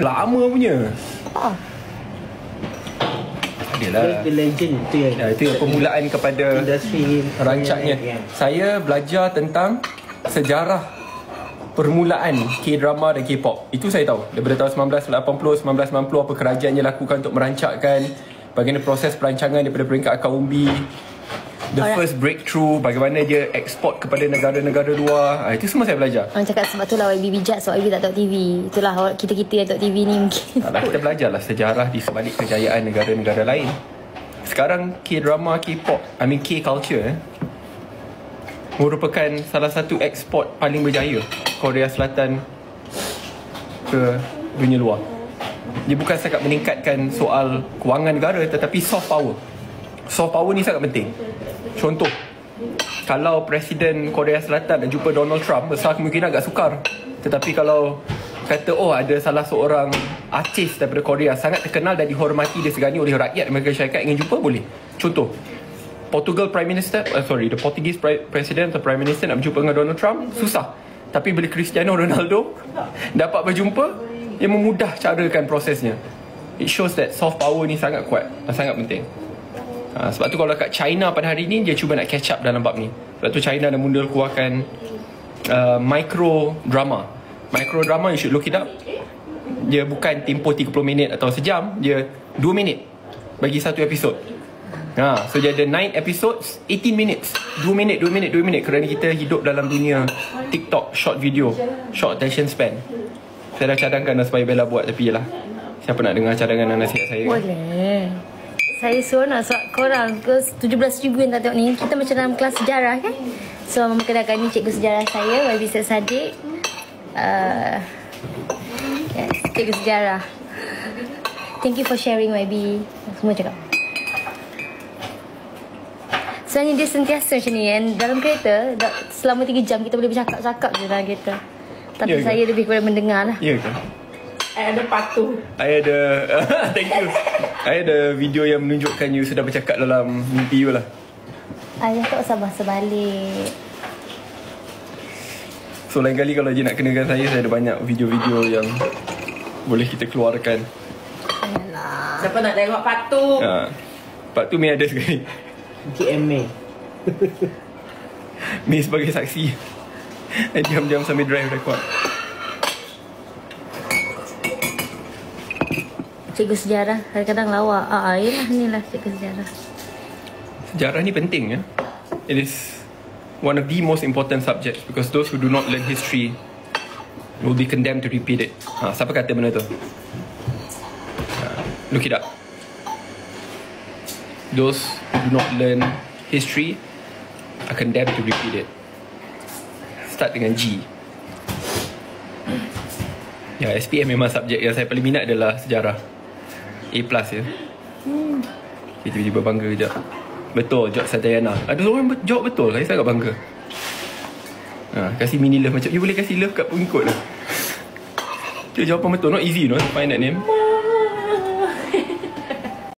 lama punya. The legend tu ya. Itu yang permulaan kepada industri rancaknya. Saya belajar tentang sejarah permulaan K-drama dan K-pop. Itu saya tahu. Daripada tahun 1980, 1990 apa kerajaan dia lakukan untuk merancakkan, bagaimana proses perancangan daripada peringkat akar umbi, the first breakthrough, bagaimana dia ekspor kepada negara-negara luar. Itu semua saya belajar. Orang cakap sebab tu lah YB bijak, sebab YB tak tengok TV. Itulah kita-kita yang tengok TV ni mungkin. Kita belajarlah sejarah di sebalik kejayaan negara-negara lain. Sekarang K-drama, K-pop, K-culture merupakan salah satu ekspor paling berjaya Korea Selatan ke dunia luar. Dia bukan setakat meningkatkan soal kewangan negara, tetapi soft power. Soft power ni sangat penting. Contoh, kalau Presiden Korea Selatan nak jumpa Donald Trump, besar kemungkinan agak sukar. Tetapi kalau kata, ada salah seorang artis daripada Korea sangat terkenal dan dihormati, disegani oleh rakyat Amerika Syarikat, ingin jumpa, boleh. Contoh, the Portuguese President atau Prime Minister nak berjumpa dengan Donald Trump, susah. Tapi bila Cristiano Ronaldo dapat berjumpa, dia memudah carakan prosesnya. It shows that soft power ni sangat kuat dan sangat penting. Sebab tu kalau kat China pada hari ni, dia cuba nak catch up dalam bab ni. Sebab tu China dah mula keluarkan micro drama. Micro drama, you should look it up. Dia bukan tempoh 30 minit atau sejam, dia 2 minit bagi satu episod. So dia ada 9 episodes, 18 minutes, 2 minit kerana kita hidup dalam dunia TikTok, short video, short attention span. Saya dah cadangkan supaya Bella buat, tapi yelah, siapa nak dengar cadangan dan nasihat saya kan? Boleh. Saya seronok sebab korang ke 17,000 yang tak tengok ni, kita macam dalam kelas sejarah kan. So memperkenalkan ni cikgu sejarah saya, YB Sadik. Cikgu sejarah. Thank you for sharing YB. Semua cakap. Sebenarnya dia sentiasa macam ni kan. Dalam kereta selama 3 jam kita boleh bercakap-cakap je dalam kereta. Tapi saya lebih kepada mendengar lah. Ya ke? Saya ada patuh. Saya ada thank you. Saya ada video yang menunjukkan you sedang bercakap dalam mimpi you lah. Ayah tak usah bahasa balik. So lain kali kalau dia nak kenakan saya ada banyak video-video yang boleh kita keluarkan. Ayolah. Siapa nak tengok patuh? Part tu Mei ada sekali. GMA. Mei sebagai saksi. Diam-diam sambil drive record. Cikgu sejarah kadang-kadang lawak. Yelah ni lah cikgu sejarah. Sejarah ni penting ya. It is one of the most important subjects because those who do not learn history will be condemned to repeat it. Siapa kata benda tu? Look it up. Those who do not learn history are condemned to repeat it. Start dengan G. Ya, SPM memang subjek yang saya paling minat adalah sejarah. A+ ya. Tiba-tiba bangga kejap. Betul, Jok Satayana. Ada orang jawab betul. Saya sangat bangga. Kasih mini love macam, you boleh kasih love kat pengikut lah. Dia jawapan betul. Not easy, no? Find that name.